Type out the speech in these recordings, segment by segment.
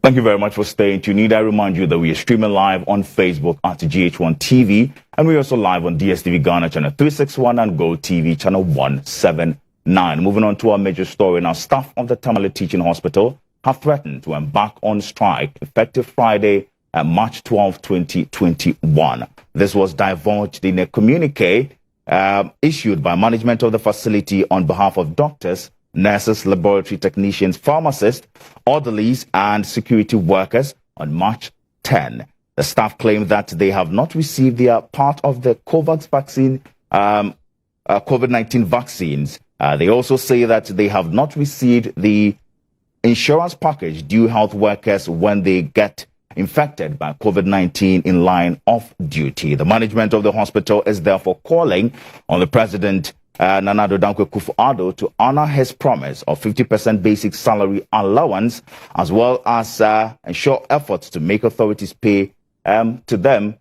Thank you very much for staying tuned. I remind you that we are streaming live on Facebook at GH1 TV, and we're also live on DSTV Ghana channel 361 and Go TV channel 179. Moving on to our major story now. Staff of the Tamale Teaching Hospital have threatened to embark on strike effective Friday, March 12, 2021. This was divulged in a communique issued by management of the facility on behalf of doctors, nurses, laboratory technicians, pharmacists, orderlies, and security workers on March 10. The staff claim that they have not received their part of the COVID-19 vaccines. They also say that they have not received the insurance package due health workers when they get infected by COVID-19 in line of duty. The management of the hospital is therefore calling on the president, Nana Addo Dankwa Akufo-Addo, to honor his promise of 50% basic salary allowance, as well as ensure efforts to make authorities pay to them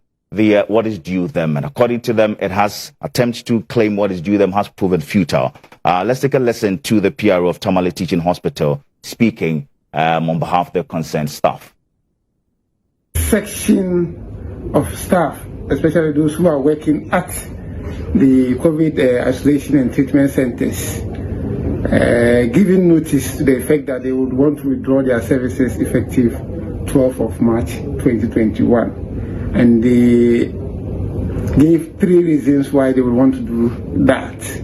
what is due them. And according to them, it has attempts to claim what is due them has proven futile. Let's take a listen to the PRO of Tamale Teaching Hospital speaking on behalf of the concerned staff. Section of staff, especially those who are working at the COVID isolation and treatment centers, giving notice to the effect that they would want to withdraw their services effective 12th of March 2021. And they gave 3 reasons why they would want to do that.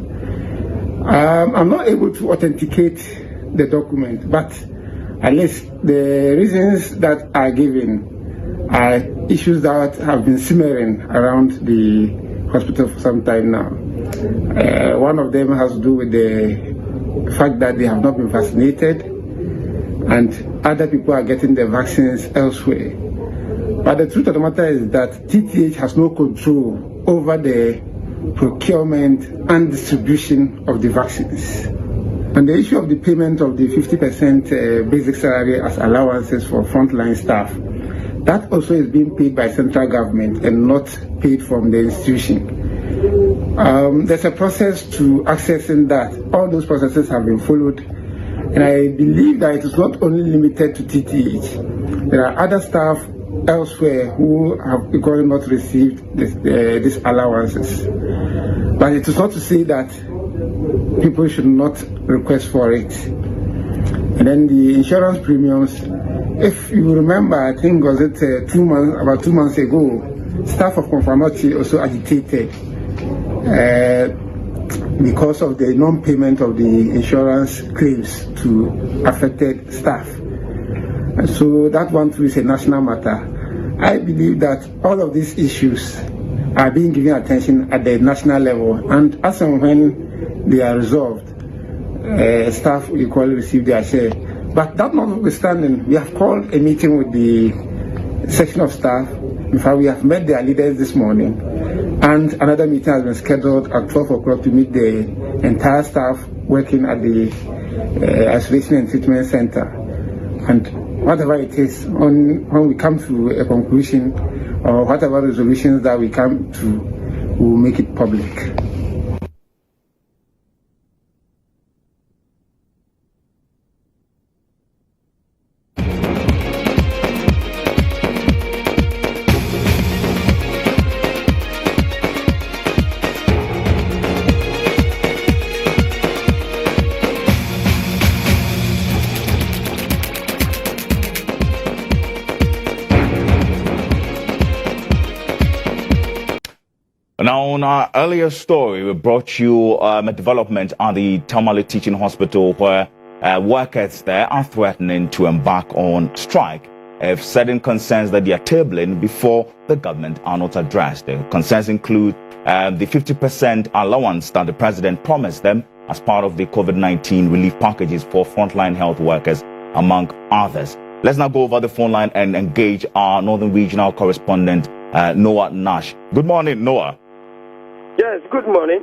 I'm not able to authenticate the document, but at least the reasons that are given are issues that have been simmering around the hospital for some time now. One of them has to do with the fact that they have not been vaccinated and other people are getting their vaccines elsewhere. But the truth of the matter is that TTH has no control over the procurement and distribution of the vaccines. On the issue of the payment of the 50% basic salary as allowances for frontline staff, that also is being paid by central government and not paid from the institution. There's a process to accessing that. All those processes have been followed. And I believe that it is not only limited to TTH. There are other staff elsewhere who have because not received these allowances. But it is not to say that people should not request for it. And then the insurance premiums, if you remember, I think was it about 2 months ago, staff of Confirmatory also agitated because of the non-payment of the insurance claims to affected staff. And so that one too is a national matter. I believe that all of these issues are being given attention at the national level, and as and when they are resolved, staff will equally receive their share. But that notwithstanding, we have called a meeting with the section of staff. In fact, we have met their leaders this morning, and another meeting has been scheduled at 12 o'clock to meet the entire staff working at the isolation and treatment center. And whatever it is, when we come to a conclusion or whatever resolutions that we come to, we will make it public. Now, on our earlier story, we brought you a development at the Tamale Teaching Hospital where workers there are threatening to embark on strike if certain concerns that they are tabling before the government are not addressed. The concerns include the 50% allowance that the president promised them as part of the COVID-19 relief packages for frontline health workers, among others. Let's now go over the phone line and engage our Northern Regional Correspondent, Noah Nash. Good morning, Noah. Yes, good morning.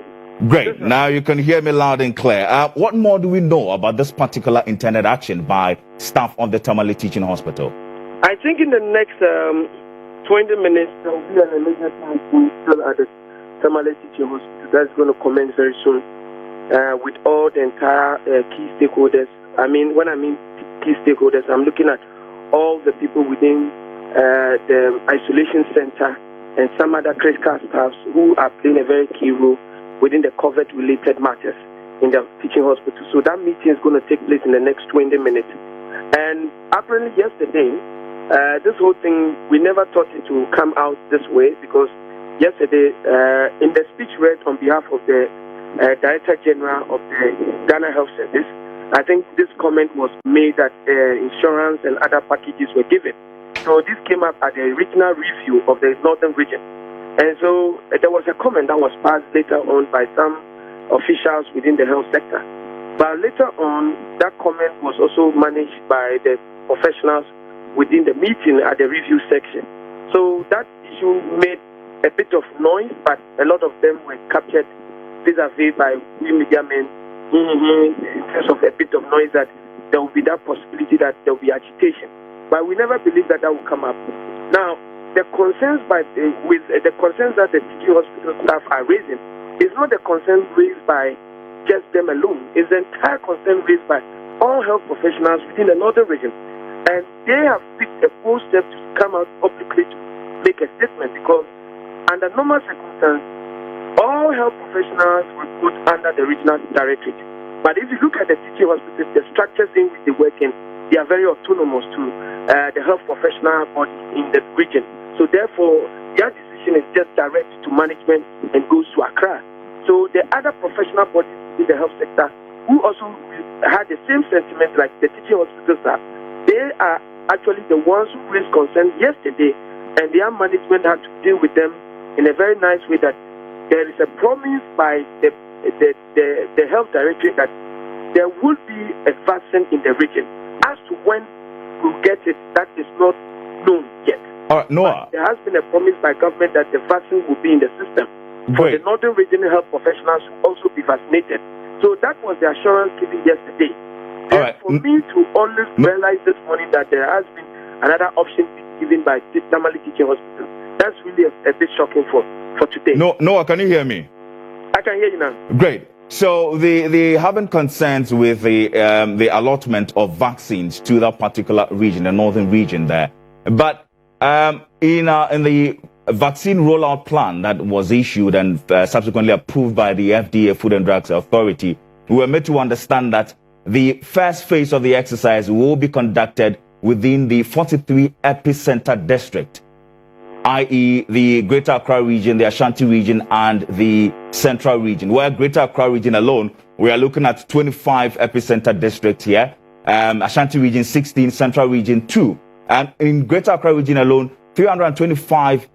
Great. Now you can hear me loud and clear. What more do we know about this particular intended action by staff of the Tamale Teaching Hospital? I think in the next 20 minutes, there will be an emergency meeting at the Tamale Teaching Hospital that's going to commence very soon with all the entire key stakeholders. I mean, when I mean key stakeholders, I'm looking at all the people within the isolation center and some other critical staffs who are playing a very key role within the COVID-related matters in the teaching hospital. So that meeting is going to take place in the next 20 minutes. And apparently yesterday, this whole thing, we never thought it would come out this way, because yesterday, in the speech read on behalf of the Director General of the Ghana Health Service, I think this comment was made that insurance and other packages were given. So this came up at the regional review of the Northern region. And so there was a comment that was passed later on by some officials within the health sector. But later on, that comment was also managed by the professionals within the meeting at the review section. So that issue made a bit of noise, but a lot of them were captured vis-a-vis by we media men in terms of a bit of noise that there will be that possibility that there will be agitation. But we never believed that that would come up. Now, the concerns the concerns that the teaching hospital staff are raising is not the concern raised by just them alone. It's the entire concern raised by all health professionals within the Northern region. And they have picked a bold step to come out publicly to make a statement, because under normal circumstances, all health professionals will put under the regional directorate. But if you look at the teaching hospitals, the structures in which they work in, they are very autonomous to the health professional body in the region. So therefore, their decision is just direct to management and goes to Accra. So the other professional bodies in the health sector, who also had the same sentiment like the teaching hospitals are, they are actually the ones who raised concern yesterday, and their management had to deal with them in a very nice way, that there is a promise by the health directorate that there will be a vaccine in the region. As to when we'll get it, that is not known yet. All right, Noah. But there has been a promise by government that the vaccine will be in the system. For the Northern regional health professionals to also be vaccinated. So that was the assurance given yesterday. All right. For me to always realize this morning that there has been another option given by Tamale Teaching Hospital, that's really a bit shocking for today. Noah, can you hear me? I can hear you now. Great. So they having concerns with the allotment of vaccines to that particular region, the northern region there. But in the vaccine rollout plan that was issued and subsequently approved by the FDA, Food and Drugs Authority, we were made to understand that the first phase of the exercise will be conducted within the 43 epicenter district, i.e. the Greater Accra region, the Ashanti region, and the Central region. Where Greater Accra region alone, we are looking at 25 epicenter districts here. Ashanti region 16, Central region 2. And in Greater Accra region alone, 325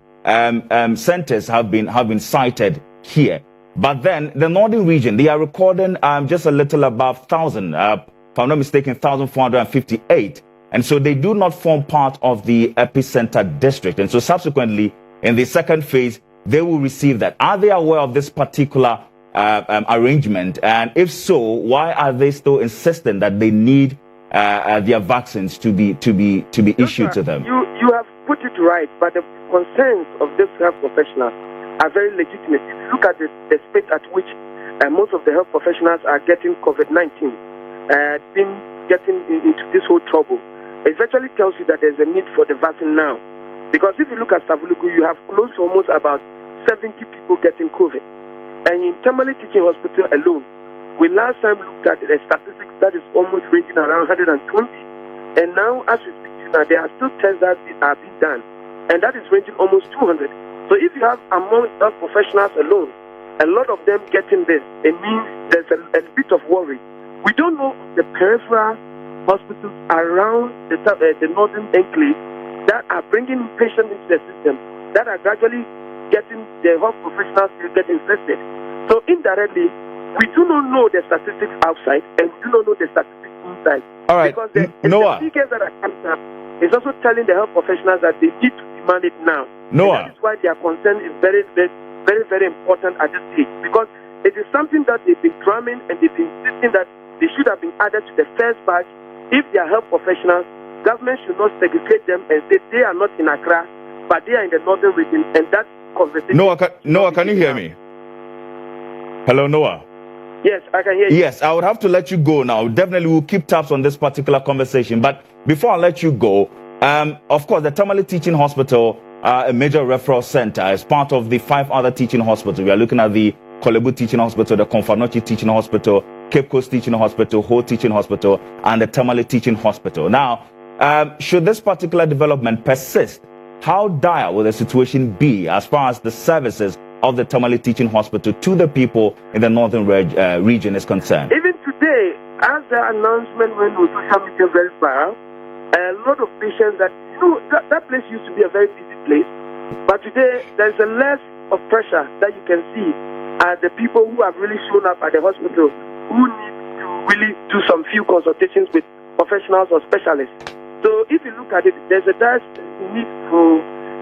centers have been cited here. But then the northern region, they are recording just a little above 1,000, if I'm not mistaken, 1,458. And so they do not form part of the epicenter district. And so subsequently, in the second phase, they will receive that. Are they aware of this particular arrangement? And if so, why are they still insisting that they need their vaccines to be issued to them? You have put it right, but the concerns of these health professionals are very legitimate. If you look at the speed at which most of the health professionals are getting COVID-19, getting into this whole trouble, it virtually tells you that there's a need for the vaccine now. Because if you look at Savulugu, you have close to almost about 70 people getting COVID. And in Tamale Teaching Hospital alone, we last time looked at the statistics that is almost ranging around 120. And now, as we speak to you now, there are still tests that are being done, and that is ranging almost 200. So if you have among health professionals alone, a lot of them getting this, it means there's a bit of worry. We don't know the peripheral hospitals around the northern enclave that are bringing patients into the system, that are gradually getting the health professionals to get infected. So indirectly, we do not know the statistics outside, and we do not know the statistics inside. All right, because the figures that are coming up is also telling the health professionals that they need to demand it now. Noah. And that is why their concern is very, very, very, very important at this stage, because it is something that they've been drumming and they've been insisting that they should have been added to the first batch. If they are health professionals, government should not segregate them and say they are not in Accra, but they are in the northern region, and that conversation... Noah, can you hear me? Hello, Noah? Yes, I can hear you. Yes, I would have to let you go now. Definitely we'll keep tabs on this particular conversation. But before I let you go, Of course, the Tamale Teaching Hospital, a major referral center, is part of the 5 other teaching hospitals. We are looking at the Kolebu Teaching Hospital, the Konfanochi Teaching Hospital, Cape Coast Teaching Hospital, Ho Teaching Hospital, and the Tamale Teaching Hospital. Now, should this particular development persist, how dire will the situation be as far as the services of the Tamale Teaching Hospital to the people in the northern region is concerned? Even today, as the announcement went on social media very viral, a lot of patients that place used to be a very busy place, but today there's a less of pressure that you can see at the people who have really shown up at the hospital, who need to really do some few consultations with professionals or specialists. So if you look at it, there's a direct need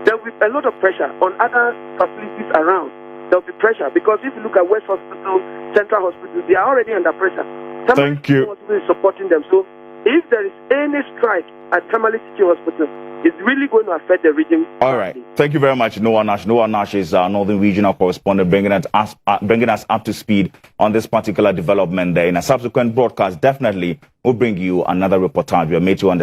there will be a lot of pressure on other facilities around. There will be pressure because if you look at West Hospital, Central Hospital, they are already under pressure. Thank you. Hospital is supporting them. So if there is any strike at Tamale Teaching Hospital, it's really going to affect the region. All right. Thank you very much, Noah Nash. Noah Nash is our Northern Regional Correspondent, bringing us up to speed on this particular development there. In a subsequent broadcast, definitely we'll bring you another reportage. We are made to understand